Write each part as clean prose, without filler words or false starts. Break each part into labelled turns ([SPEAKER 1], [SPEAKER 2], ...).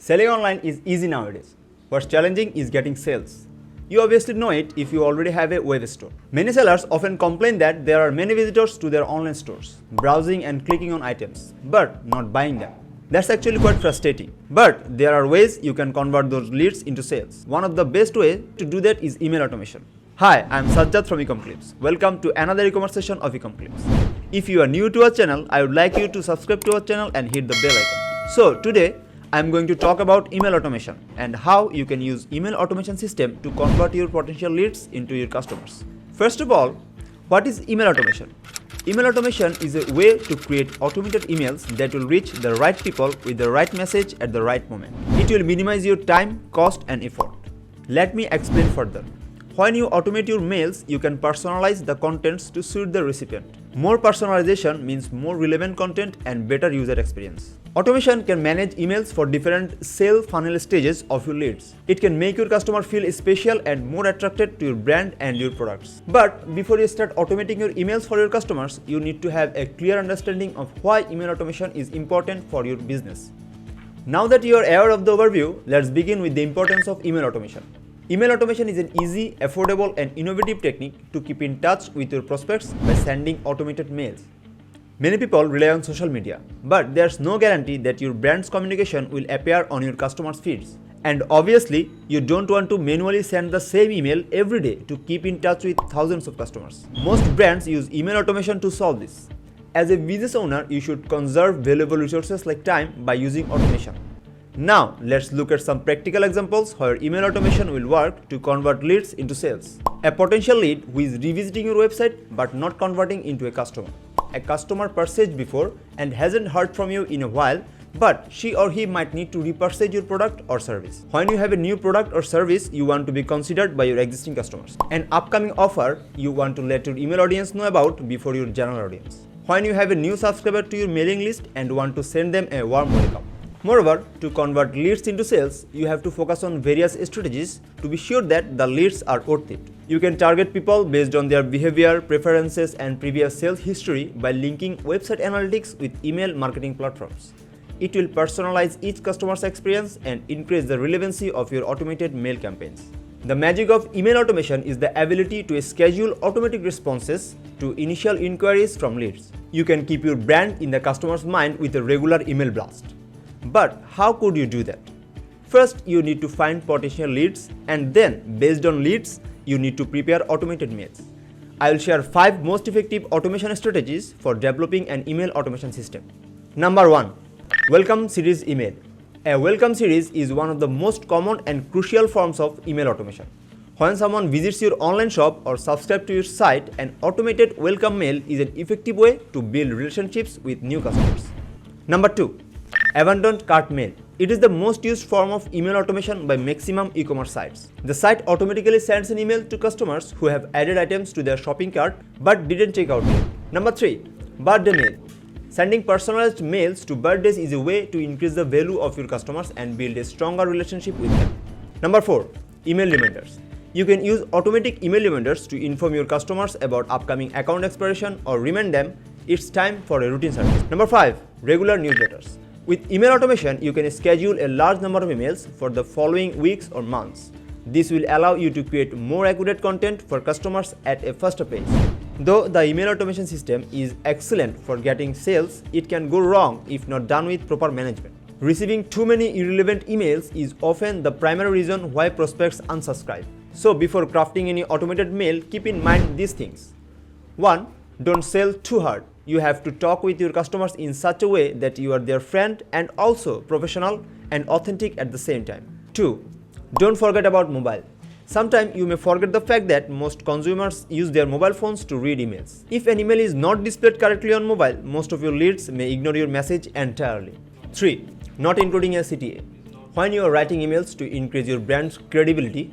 [SPEAKER 1] Selling online is easy nowadays. What's challenging is getting sales. You obviously know it if you already have a web store. Many sellers often complain that there are many visitors to their online stores, browsing and clicking on items, but not buying them. That's actually quite frustrating. But there are ways you can convert those leads into sales. One of the best ways to do that is email automation. Hi, I'm Sazzad from Ecomclips. Welcome to another e-commerce session of Ecomclips. If you are new to our channel, I would like you to subscribe to our channel and hit the bell icon. So today, I'm going to talk about email automation and how you can use email automation system to convert your potential leads into your customers. First of all, what is email automation? Email automation is a way to create automated emails that will reach the right people with the right message at the right moment. It will minimize your time, cost, and effort. Let me explain further. When you automate your mails, you can personalize the contents to suit the recipient. More personalization means more relevant content and better user experience. Automation can manage emails for different sale funnel stages of your leads. It can make your customer feel special and more attracted to your brand and your products. But before you start automating your emails for your customers, you need to have a clear understanding of why email automation is important for your business. Now that you are aware of the overview, let's begin with the importance of email automation. Email automation is an easy, affordable, and innovative technique to keep in touch with your prospects by sending automated mails. Many people rely on social media, but there's no guarantee that your brand's communication will appear on your customers' feeds. And obviously, you don't want to manually send the same email every day to keep in touch with thousands of customers. Most brands use email automation to solve this. As a business owner, you should conserve valuable resources like time by using automation. Now, let's look at some practical examples where email automation will work to convert leads into sales. A potential lead who is revisiting your website but not converting into a customer. A customer purchased before and hasn't heard from you in a while, but she or he might need to repurchase your product or service. When you have a new product or service you want to be considered by your existing customers. An upcoming offer you want to let your email audience know about before your general audience. When you have a new subscriber to your mailing list and want to send them a warm welcome. Moreover, to convert leads into sales, you have to focus on various strategies to be sure that the leads are worth it. You can target people based on their behavior, preferences, and previous sales history by linking website analytics with email marketing platforms. It will personalize each customer's experience and increase the relevancy of your automated mail campaigns. The magic of email automation is the ability to schedule automatic responses to initial inquiries from leads. You can keep your brand in the customer's mind with a regular email blast. But how could you do that? First, you need to find potential leads, and then, based on leads, you need to prepare automated mails. I will share 5 most effective automation strategies for developing an email automation system. Number 1. Welcome series email. A welcome series is one of the most common and crucial forms of email automation. When someone visits your online shop or subscribes to your site, an automated welcome mail is an effective way to build relationships with new customers. Number 2. Abandoned cart mail. It is the most used form of email automation by maximum e-commerce sites. The site automatically sends an email to customers who have added items to their shopping cart but didn't check out yet. Number 3. Birthday mail. Sending personalized mails to birthdays is a way to increase the value of your customers and build a stronger relationship with them. Number 4. Email reminders. You can use automatic email reminders to inform your customers about upcoming account expiration or remind them it's time for a routine service. Number 5. Regular newsletters. With email automation, you can schedule a large number of emails for the following weeks or months. This will allow you to create more accurate content for customers at a faster pace. Though the email automation system is excellent for getting sales, it can go wrong if not done with proper management. Receiving too many irrelevant emails is often the primary reason why prospects unsubscribe. So before crafting any automated mail, keep in mind these things. 1. Don't sell too hard. You have to talk with your customers in such a way that you are their friend and also professional and authentic at the same time. 2. Don't forget about mobile. Sometimes you may forget the fact that most consumers use their mobile phones to read emails. If an email is not displayed correctly on mobile, most of your leads may ignore your message entirely. 3. Not including a CTA. When you are writing emails to increase your brand's credibility,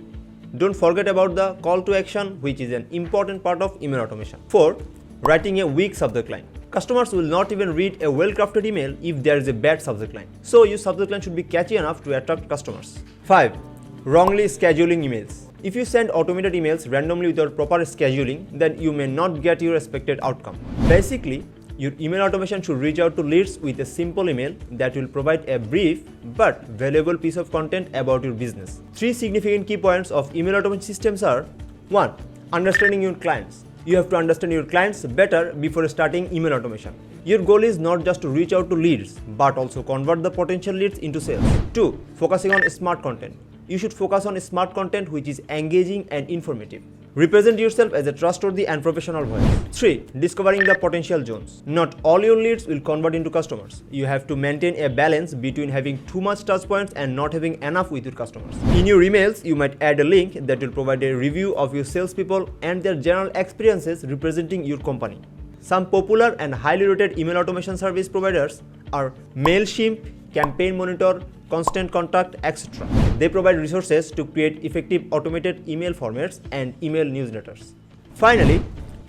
[SPEAKER 1] don't forget about the call to action, which is an important part of email automation. 4. Writing a weak subject line. Customers will not even read a well-crafted email if there is a bad subject line. So your subject line should be catchy enough to attract customers. 5. Wrongly scheduling emails. If you send automated emails randomly without proper scheduling, then you may not get your expected outcome. Basically, Your email automation should reach out to leads with a simple email that will provide a brief but valuable piece of content about your business. 3 significant key points of email automation systems are: 1. Understanding your clients. You have to understand your clients better before starting email automation. Your goal is not just to reach out to leads, but also convert the potential leads into sales. 2. Focusing on smart content. You should focus on smart content which is engaging and informative. Represent yourself as a trustworthy and professional voice. 3. Discovering the potential zones. Not all your leads will convert into customers. You have to maintain a balance between having too much touch points and not having enough with your customers. In your emails, you might add a link that will provide a review of your salespeople and their general experiences representing your company. Some popular and highly rated email automation service providers are MailChimp, Campaign Monitor, Constant Contact, etc. They provide resources to create effective automated email formats and email newsletters. Finally,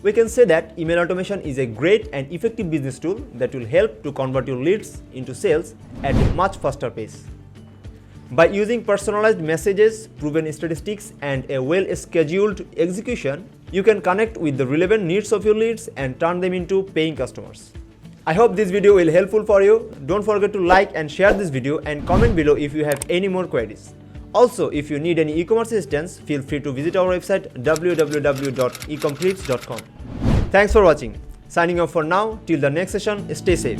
[SPEAKER 1] we can say that email automation is a great and effective business tool that will help to convert your leads into sales at a much faster pace. By using personalized messages, proven statistics, and a well-scheduled execution, you can connect with the relevant needs of your leads and turn them into paying customers. I hope this video will be helpful for you. Don't forget to like and share this video and comment below if you have any more queries. Also, if you need any e-commerce assistance, feel free to visit our website www.ecomclips.com. Thanks for watching. Signing off for now. Till the next session, stay safe.